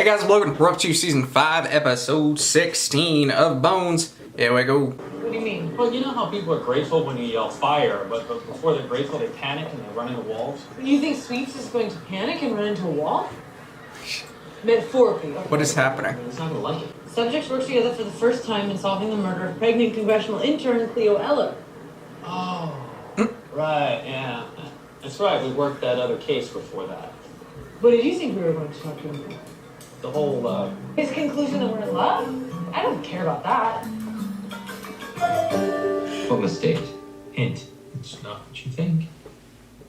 guys, I'm Logan. We're up to season 5, episode 16 of Bones. Here we go. What do you mean? Well, you know how people are grateful when you yell fire, but before they're grateful, they panic and they run into walls? You think Sweeps is going to panic and run into a wall? Metaphorically. Okay. What is happening? He's not gonna like it. Subjects work together for the first time in solving the murder of pregnant congressional intern Cleo Eller. Oh, right, yeah. That's right, we worked that other case before that. What did you think we were going to talk to him about? The whole, His conclusion that we're in love? I don't care about that. What mistake? hint. It's not what you think.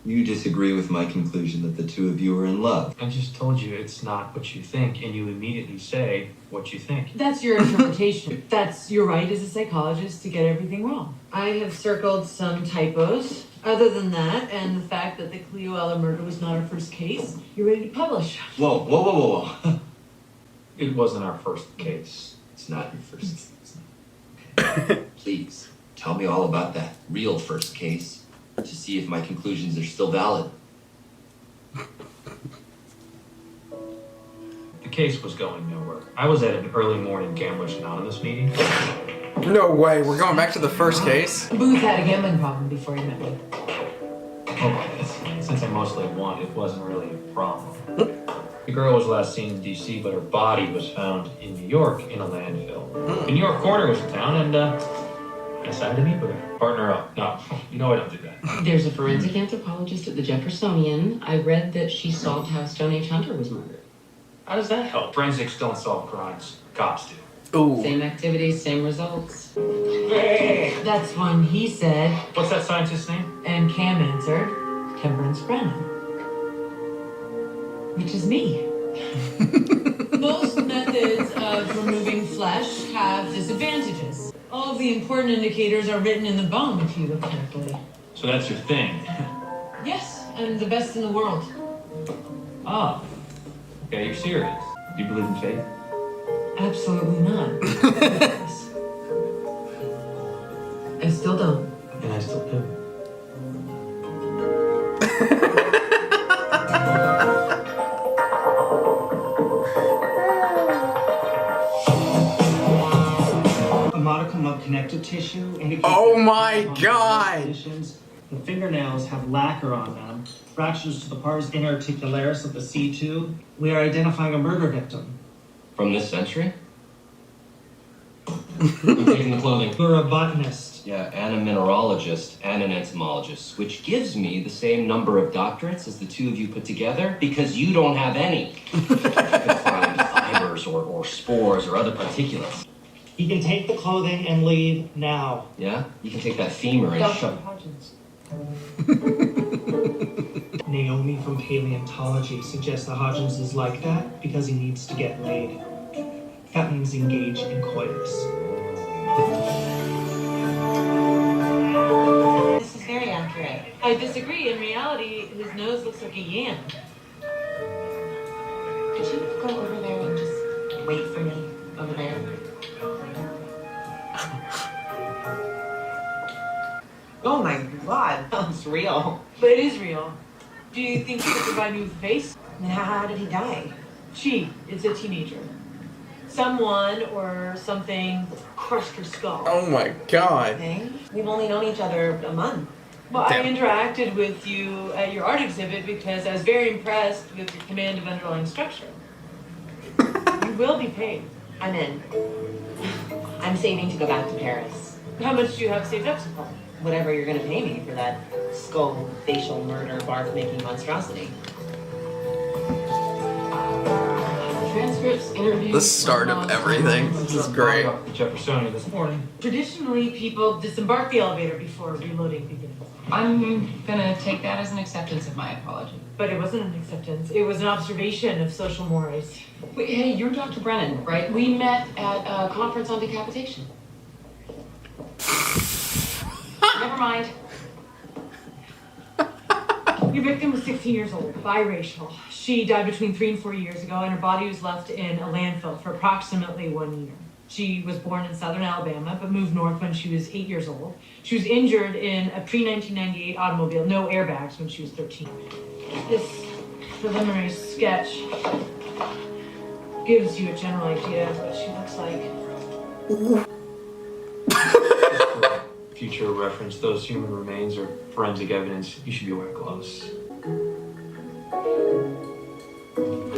You disagree with my conclusion that the two of you are in love. I just told you it's not what you think, and you immediately say what you think. That's your interpretation. That's your right as a psychologist to get everything wrong. I have circled some typos. Other than that, and the fact that the Cleo Eller murder was not our first case, you're ready to publish. Whoa, whoa, whoa, whoa, whoa. It wasn't our first case. It's not your first case. Okay. Please, tell me all about that real first case to see if my conclusions are still valid. The case was going nowhere. I was at an early morning Gamblers Anonymous meeting. No way, we're going back to the first case? Booth had a gambling problem before he met me. Oh, since I mostly won, it wasn't really a problem. The girl was last seen in D.C., but her body was found in New York in a landfill. The New York coroner was in town, and I decided to meet with her. Partner up. No, you know I don't do that. There's a forensic anthropologist at the Jeffersonian. I read that she solved how Stone Age Hunter was murdered. How does that help? Forensics don't solve crimes. Cops do. Ooh. Same activities, same results. That's one he said, What's that scientist's name? and Cam answered, Temperance Brennan. Which is me. Most methods of removing flesh have disadvantages. All of the important indicators are written in the bone if you look carefully. So that's your thing. Yes, I'm the best in the world. Oh. Okay, you're serious. Do you believe in fate? Absolutely not. I still don't. And I still do. A modicum of connective tissue indicates Oh my that God. conditions, the fingernails have lacquer on them, fractures to the pars interarticularis of the C2. We are identifying a murder victim. From this century? I'm taking the clothing. You're a botanist. Yeah, and a mineralogist and an entomologist, which gives me the same number of doctorates as the two of you put together because you don't have any. You can find fibers or spores or other particulates. You can take the clothing and leave now. Yeah? You can take that femur and Dr. shove. Hodgins. Naomi from paleontology suggests that Hodgins is like that because he needs to get laid. That means engage in coitus. This is very accurate. I disagree. In reality, his nose looks like a yam. Could you go over there and just wait for me over there? Oh my god, that's real. But it is real. Do you think you could provide me with a face? And how did he die? She is a teenager. Someone or something crushed her skull. Oh my God. Okay. We've only known each other a month. Well, I Damn. interacted with you at your art exhibit because I was very impressed with your command of underlying structure. You will be paid. I'm in. I'm saving to go back to Paris. How much do you have saved up so far? Whatever you're gonna pay me for that skull, facial murder, barf-making monstrosity. Transcripts, interviews. The start of everything. This is great. I got the Jeffersonian this morning. Traditionally, people disembark the elevator before reloading begins. I'm gonna take that as an acceptance of my apology. But it wasn't an acceptance. It was an observation of social mores. Wait, hey, you're Dr. Brennan, right? We met at a conference on decapitation. Never mind. Your victim was 16 years old, biracial. She died between 3 and 4 years ago, and her body was left in a landfill for approximately 1 year. She was born in southern Alabama, but moved north when she was 8 years old. She was injured in a pre-1998 automobile, no airbags, when she was 13. This preliminary sketch gives you a general idea of what she looks like. For future reference, those human remains are forensic evidence. You should be wearing gloves.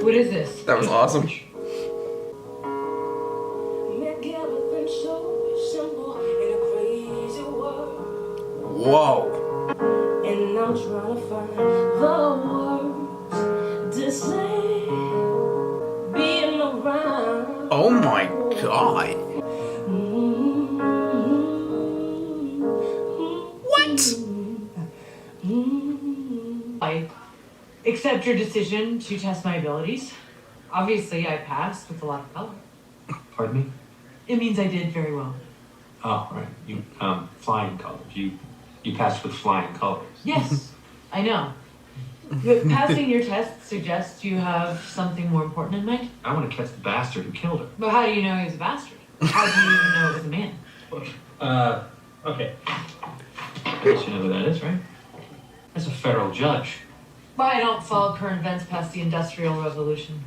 What is this? That was awesome. Whoa. And I'm trying to find the words to say. Being around. Oh my god. What? I accept your decision to test my abilities. Obviously, I passed with a lot of color. Pardon me? It means I did very well. Oh, right. You, flying colors. You passed with flying colors. Yes, I know. But passing your test suggests you have something more important in mind. I want to catch the bastard who killed her. But how do you know he was a bastard? How do you even know it was a man? Okay. I guess you know who that is, right? That's a federal judge. Why I don't follow current events past the Industrial Revolution.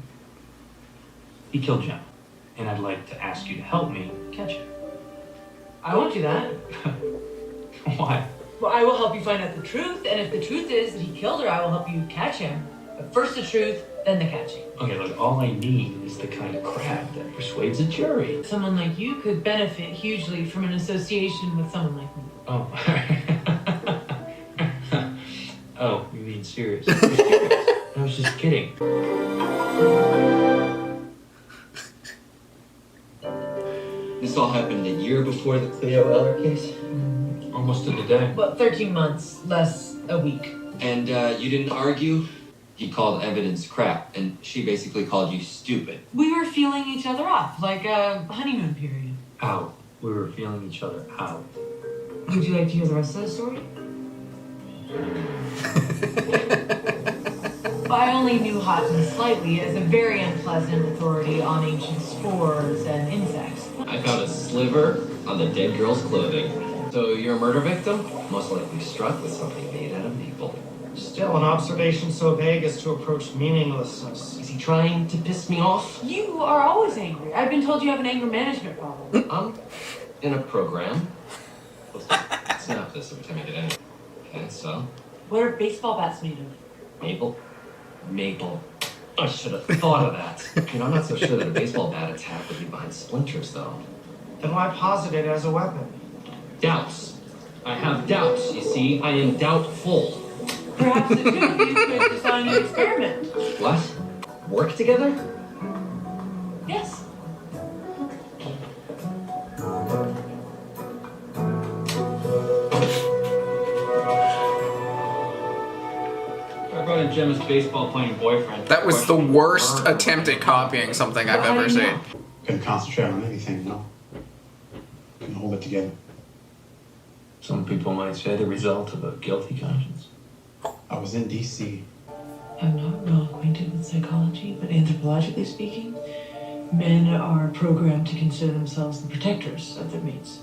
He killed Jen. And I'd like to ask you to help me Catch her. I won't do that. Why? Well, I will help you find out the truth, and if the truth is that he killed her, I will help you catch him. But first the truth, then the catching. Okay, look, all I need is the kind of crap that persuades a jury. Someone like you could benefit hugely from an association with someone like me. Oh. Oh, you mean serious? I was just kidding. This all happened a year before the Cleo Eller case? Almost to the day. Well, 13 months, less a week. And you didn't argue? He called evidence crap, and she basically called you stupid. We were feeling each other off, like a honeymoon period. Out. We were feeling each other out. Would you like to hear the rest of the story? I only knew Hodgson slightly as a very unpleasant authority on ancient spores and insects. I found a sliver on the dead girl's clothing. So you're a murder victim? Most likely struck with something made out of maple. Still, an observation so vague as to approach meaninglessness. Is he trying to piss me off? You are always angry. I've been told you have an anger management problem. I'm in a program. Snap this every time you get in. Okay, so? What are baseball bats made of? Maple? Maple. I should have thought of that. You know, I'm not so sure that a baseball bat attack would be behind splinters, though. Then why posit it as a weapon? Doubts. I have doubts, you see. I am doubtful. Perhaps the two of you could design an experiment. What? Work together? Yes. I brought in Gemma's baseball playing boyfriend. That was the worst attempt at copying something I've ever seen. Can concentrate on anything, no? Can hold it together. Some people might say the result of a guilty conscience. I was in DC. I'm not well acquainted with psychology, but anthropologically speaking, men are programmed to consider themselves the protectors of their mates.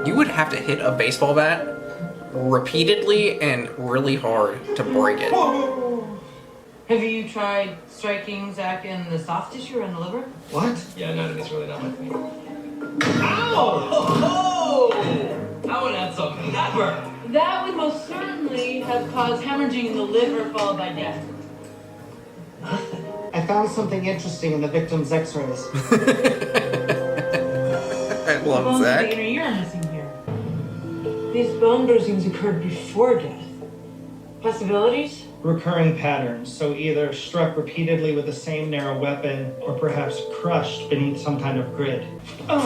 You would have to hit a baseball bat repeatedly and really hard to break it. Have you tried striking Zach in the soft tissue or in the liver? What? Yeah, anatomy's really not my thing. Ow! I would have some pepper. That would most certainly have caused hemorrhaging in the liver followed by death. I found something interesting in the victim's x-rays. I The love bones of the Zach. inner ear are missing here. These bone bruisings occurred before death. Possibilities? Recurring patterns, so either struck repeatedly with the same narrow weapon, or perhaps crushed beneath some kind of grid. I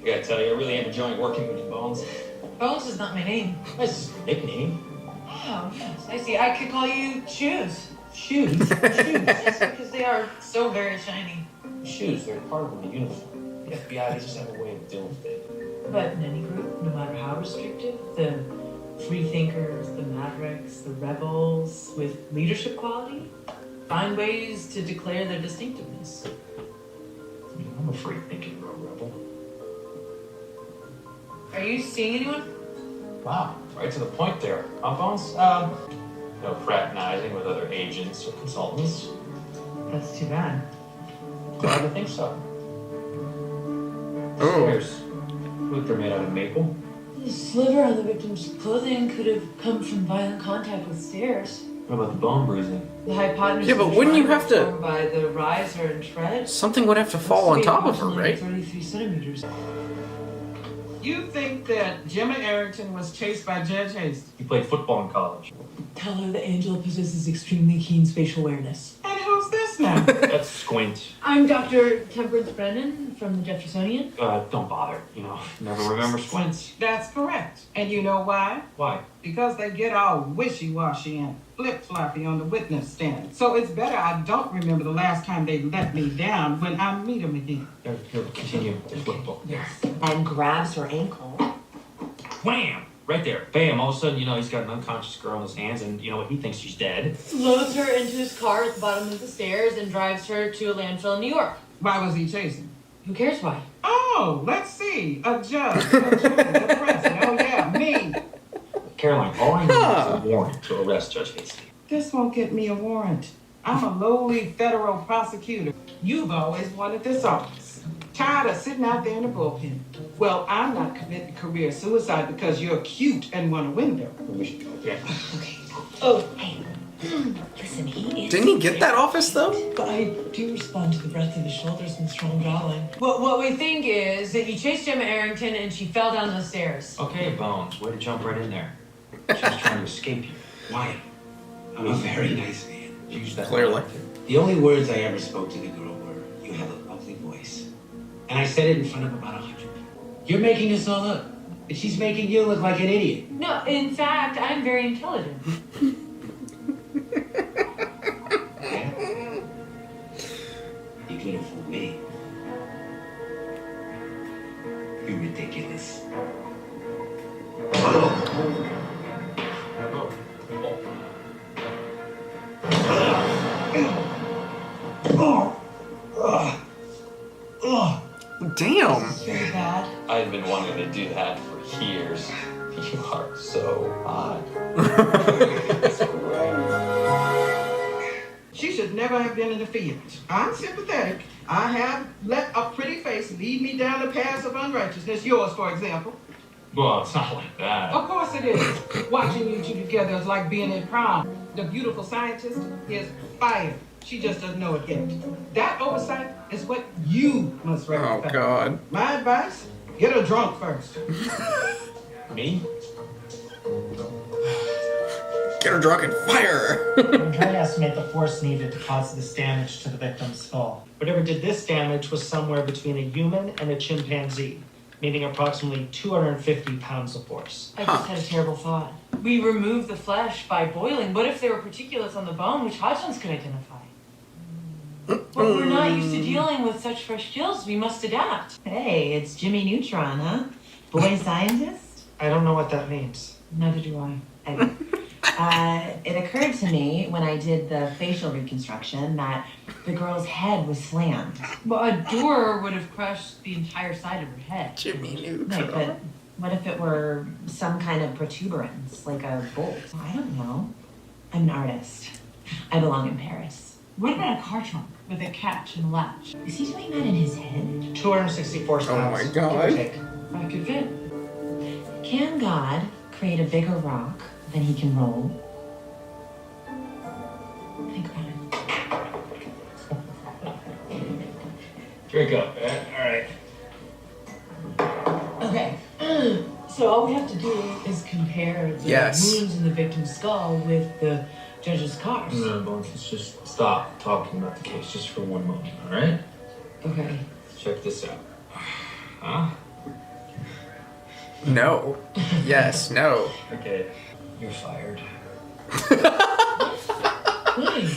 gotta tell you, I really am enjoying working with you, Bones. Bones is not my name. That's his nickname. Oh, yes. I see. I could call you Shoes. Shoes? Shoes? Yes, because they are so very shiny. Shoes, they're part of the uniform. The FBI, they just have a way of dealing with it. But in any group, no matter how restrictive, the free thinkers, the mavericks, the rebels with leadership quality find ways to declare their distinctiveness. I mean, I'm a free thinking rebel. Are you seeing anyone? Wow, right to the point there. Huh, Bones? No fraternizing with other agents or consultants. That's too bad. Glad to think so. Oh. Stairs. Look, they're made out of maple. The sliver on the victim's clothing could have come from violent contact with stairs. What about the bone bruising? The hypotenuse. Yeah, but wouldn't you have to- formed by the riser and tread? Something would have to fall on top of her, right? 33 centimeters. You think that Jimmy Arrington was chased by Judge Hastings? He played football in college. Tell her that Angela possesses extremely keen spatial awareness. And who's this now? That's Squint. I'm Dr. Temperance Brennan from the Jeffersonian. Don't bother. You know, never remember Squints. That's correct. And you know why? Why? Because they get all wishy-washy and flip-floppy on the witness stand. So it's better I don't remember the last time they let me down when I meet them again. Here, continue. It's football. Yes. And grabs her ankle. Wham! Right there. Bam! All of a sudden, you know, he's got an unconscious girl in his hands, and you know what? He thinks she's dead. Loads her into his car at the bottom of the stairs and drives her to a landfill in New York. Why was he chasing? Who cares why? Oh, let's see. A judge, a jury, the president. Oh, yeah, me. Caroline, all I need is a warrant to arrest Judge Hastings. This won't get me a warrant. I'm a lowly federal prosecutor. You've always wanted this office. Tired of sitting out there in the bullpen. Well, I'm not committing career suicide because you're cute and want a window. Yeah. Okay. Oh, hey. Listen, he is. Didn't he get that office though? But I do respond to the breadth of his shoulders and strong jawline. What we think is that he chased Gemma Arrington and she fell down the stairs. Okay, Bones. Way to jump right in there. She was trying to escape you. Why? I'm a very nice man. Use that. Clearly. The only words I ever spoke to the girl were, "You have a lovely voice." And I said it in front of about 100 people. You're making this all up. And she's making you look like an idiot. No, in fact, I'm very intelligent. Yeah? You could have fooled me. You're ridiculous. Damn. Very bad. I've been wanting to do that for years. You are so hot. She should never have been in the field. I'm sympathetic. I have let a pretty face lead me down the paths of unrighteousness. Yours, for example. Well, it's not like that. Of course it is. Watching you two together is like being in prom. The beautiful scientist is fired. She just doesn't know it yet. That oversight is what you must Oh rectify. God. My advice, get her drunk first. Me? Get her drunk and fire her. I'm trying to estimate the force needed to cause this damage to the victim's skull. Whatever did this damage was somewhere between a human and a chimpanzee, meaning approximately 250 pounds of force. I just had a terrible thought. We removed the flesh by boiling. What if there were particulates on the bone which Hodgins could identify? But we're not used to dealing with such fresh kills. We must adapt. Hey, it's Jimmy Neutron, huh? Boy scientist? I don't know what that means. Neither do I. It occurred to me when I did the facial reconstruction that the girl's head was slammed. Well, a door would have crushed the entire side of her head. Jimmy Right, Neutron. but what if it were some kind of protuberance, like a bolt? I don't know. I'm an artist. I belong in Paris. What about a car trunk with a catch and a latch? Is he doing that in his head? 264 pounds. Oh my give or God. take. I could fit. Can God create a bigger rock than he can roll? Think about it. Drink up, man. All right. Okay. So all we have to do is compare the wounds in the victim's skull with the judge's scars. No, Bones, let's just stop talking about the case just for one moment, all right? Okay. Check this out. Huh? No. Yes. No. Okay. You're fired. Why?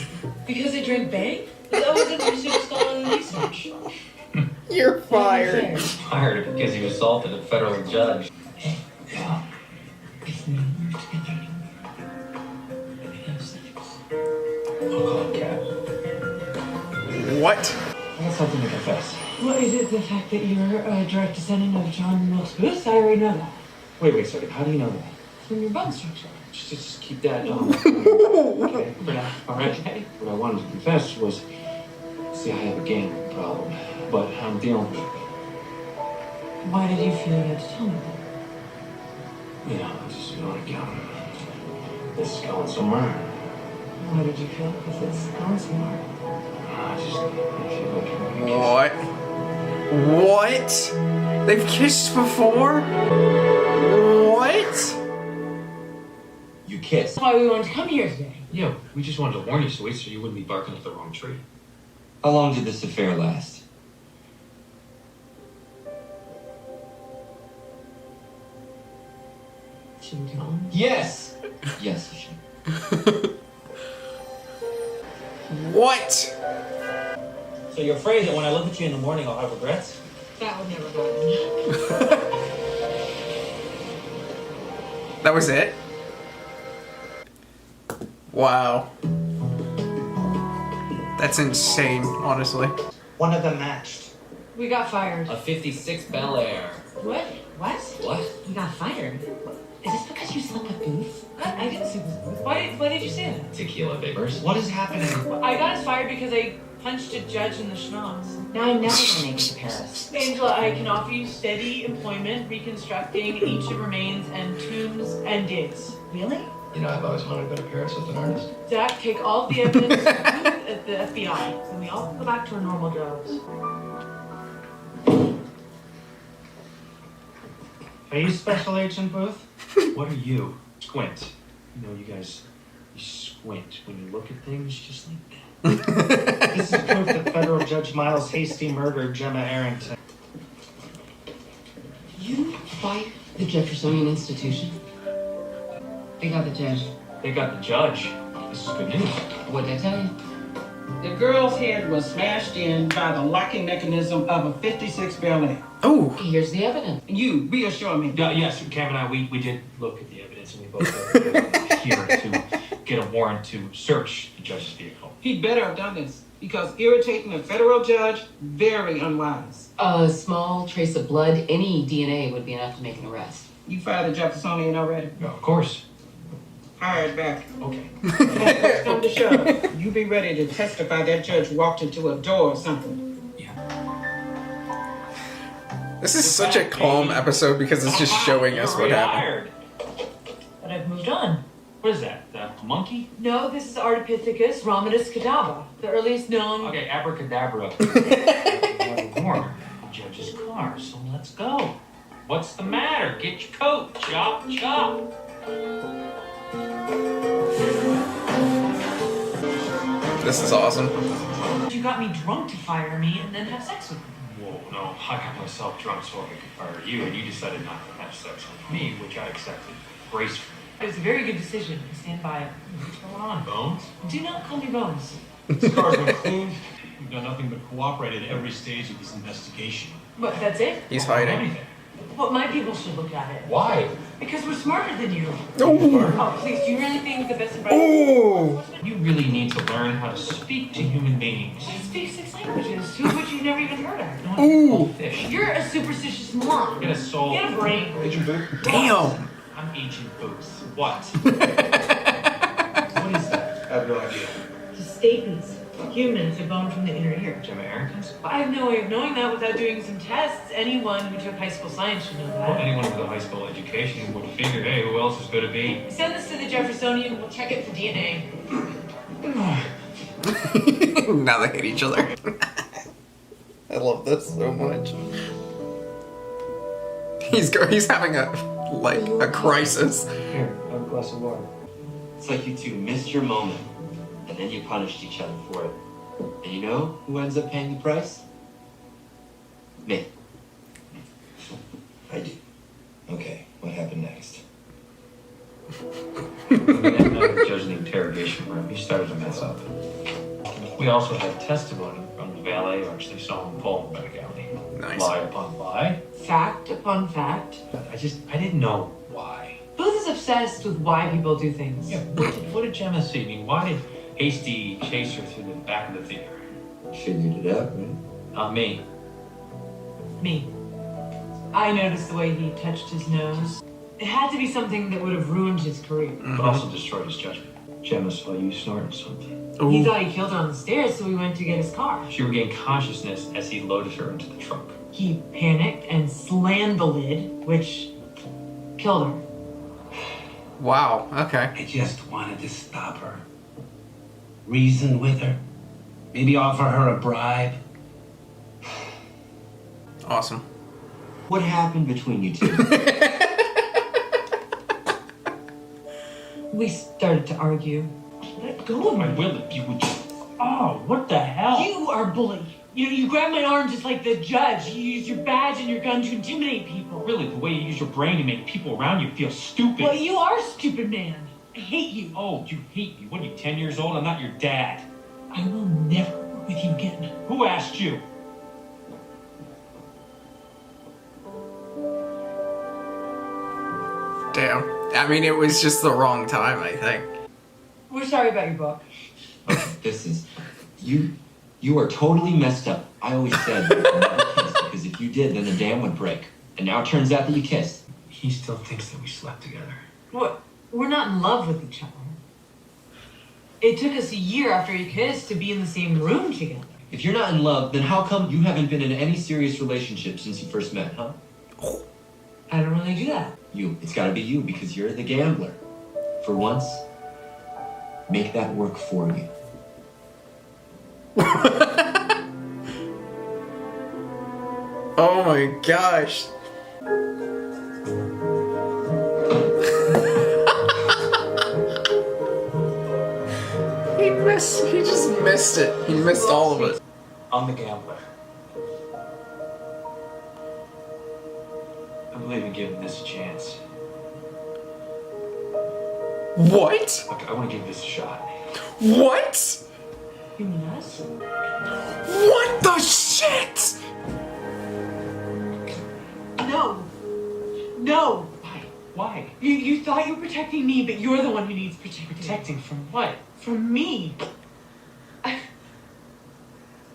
Because I drank Bang? That was interesting scholarly research. You're fired. Fired because you assaulted a federal judge. Yeah. If we work together, we can have sex. I'll call it Cat. What? I got something to confess. Well, is it the fact that you're a direct descendant of John Wilkes Booth? I already know that. Wait a second. How do you know that? from your bone structure. Just keep that okay, for now. All right. Okay. What I wanted to confess was, see, I have a gambling problem, but I'm dealing with it. Why did you feel you had to tell me that? You know, I just on account of this is going somewhere. Why did you feel like this is going somewhere? I feel like What? They've kissed before? What? You kiss. That's why we wanted to come here today. yeah, we just wanted to warn you so you wouldn't be barking up the wrong tree. How long did this affair last? Should we tell him? Yes! Yes, you should. What? So you're afraid that when I look at you in the morning, I'll have regrets? That would never happen. That was it? Wow. That's insane, honestly. One of them matched. We got fired. A 56 Bel Air. What? What? What? You got fired? Is this because you slept with Booth? I didn't sleep with Booth. Why did you say that? Tequila Vapors. What is happening? I got us fired because I punched a judge in the schnoz. Now I'm never gonna make it to Paris. Angela, I can offer you steady employment, reconstructing ancient remains and tombs and digs. Really? You know, I've always wanted to go to Paris with an artist. Zach, take all of the evidence at the FBI, and we all go back to our normal jobs. Are you Special Agent Booth? What are you? Squint. You know, you guys, you squint when you look at things just like that. This is proof that federal Judge Miles Hasty murdered Gemma Arrington. You fight the Jeffersonian institution? They got the judge. They got the judge. This is good news. What did I tell you? The girl's head was smashed in by the locking mechanism of a 56 Bel Air. Oh. Here's the evidence. You reassure me. Yes, Cam and I, we did look at the evidence, and we both here to get a warrant to search the judge's vehicle. He'd better have done this because irritating a federal judge, very unwise. A small trace of blood, any DNA would be enough to make an arrest. You fired the Jeffersonian already? No, of course. Hired back. Okay. Next come to shove, you be ready to testify that judge walked into a door or something. This is such a calm episode because it's just showing us what happened. But I've moved on. What is that? The monkey? No, this is Ardipithecus rhamidus cadavra, the earliest known. Okay, abracadabra. Warner, the judge's car, so let's go. What's the matter? Get your coat. Chop, chop. This is awesome. You got me drunk to fire me and then have sex with me. Whoa, no, I got myself drunk so I could fire you, and you decided not to have sex with me, which I accepted gracefully. It was a very good decision. I stand by it. What's going on? Bones? Do not call me Bones. Scars were clean. We've done nothing but cooperate at every stage of this investigation. What, that's it? He's hiding. Well, my people should look at it. Why? Because we're smarter than you. Oh, Oh, please, do you really think the best and brightest? oh. You really need to learn how to speak to human beings. I speak 6 languages, 2 of which you've never even heard of. Ooh. Fish. You're a superstitious moron. Get a soul. Get a brain. Agent Booth? Damn. I'm Agent Booth. What? What is that? I have no idea. Just stapes. Humans have bone from the inner ear. Gemma Arrington's? I have no way of knowing that without doing some tests. Anyone who took high school science should know Well, that. anyone with a high school education would figure, hey, who else is going to be? Send this to the Jeffersonian. We'll check it for DNA. Now they hate each other. I love this so much. He's having a crisis. Here, have a glass of water. It's like you two missed your moment, and then you punished each other for it. And you know who ends up paying the price? Me. I do. Okay, what happened next? That night the judge in the interrogation room, he started to mess up. We also had testimony from the valet who actually saw him fall by the galley. Nice. Lie upon lie. Fact upon fact. I didn't know why. Booth is obsessed with why people do things. Yeah, what did Gemma see? I mean, why did Hasty chase her through the back of the theater? Figured it out, right? Not me. Me. I noticed the way he touched his nose. It had to be something that would have ruined his career. But also destroyed his judgment. Gemma saw you snorting something. He thought he killed her on the stairs, so we went to get his car. She regained consciousness as he loaded her into the trunk. He panicked and slammed the lid, which killed her. Wow, okay. I just wanted to stop her. Reason with her. Maybe offer her a bribe. Awesome. What happened between you two? We started to argue. Let go of me. I will if you would just... Oh, what the hell? You are a bully. You grab my arm just like the judge. You use your badge and your gun to intimidate people. Really, the way you use your brain to make people around you feel stupid. Well, you are a stupid man. I hate you. Oh, you hate me. What are you, 10 years old? I'm not your dad. I will never work with you again. Who asked you? Damn. I mean, it was just the wrong time, I think. We're sorry about your book. Okay, this is... You are totally messed up. I always said you never kiss, because if you did, then the dam would break. And now it turns out that you kissed. He still thinks that we slept together. What? We're not in love with each other. It took us a year after you kissed to be in the same room together. If you're not in love, then how come you haven't been in any serious relationship since you first met, huh? I don't really do that. You. It's gotta be you, because you're the gambler. For once, make that work for you. Oh my gosh. He just missed it. He missed all of it. I'm the gambler. I believe in giving this a chance. What? Look, I want to give this a shot. What? You mean us? What the shit? No. No. Why? You thought you were protecting me, but you're the one who needs protecting. Protecting from what? From me.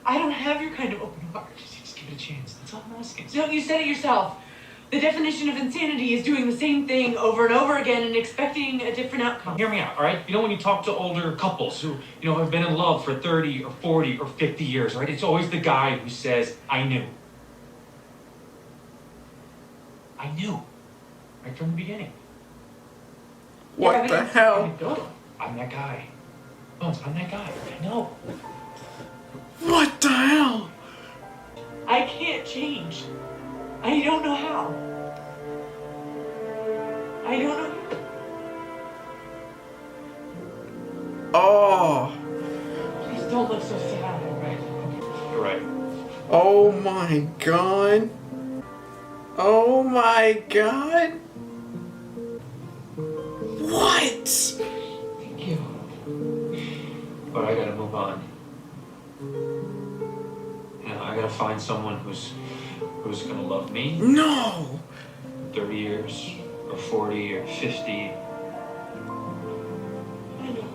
I don't have your kind of open heart. Just give it a chance. That's all I'm asking. No, you said it yourself. The definition of insanity is doing the same thing over and over again and expecting a different outcome. Hear me out, all right? You know when you talk to older couples who, have been in love for 30 or 40 or 50 years, right? It's always the guy who says, I knew. I knew. Right from the beginning. What the hell? I'm that guy. Bones, I'm that guy. I know. What the hell? I can't change. I don't know how. I don't know. Oh. Please don't look so sad, alright? You're right. Oh my god. Oh my god. What? Thank you. But I gotta move on. I gotta find someone who's gonna love me. No. 30 years, or 40, or 50. I know.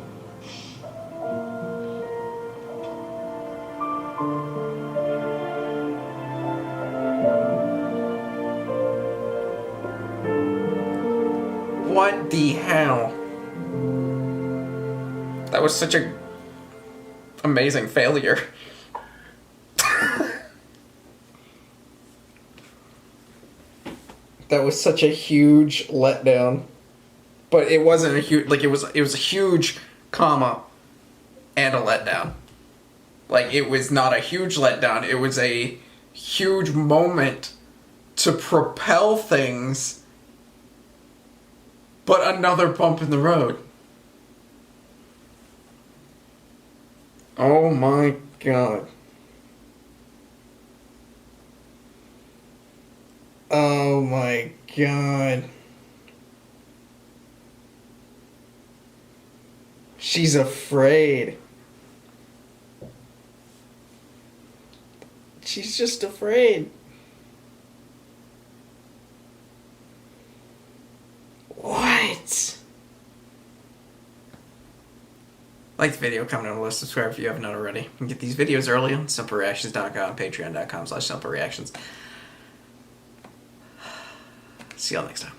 What the hell? That was such a amazing failure. That was such a huge letdown. But it wasn't a huge, like it was a huge comma and a letdown. Like it was not a huge letdown, it was a huge moment to propel things, but another bump in the road. Oh my god. Oh my god. She's afraid. She's just afraid. What? Like the video, comment on the list, subscribe if you haven't already. You can get these videos early on simplereactions.com, patreon.com/simplereactions. See y'all next time.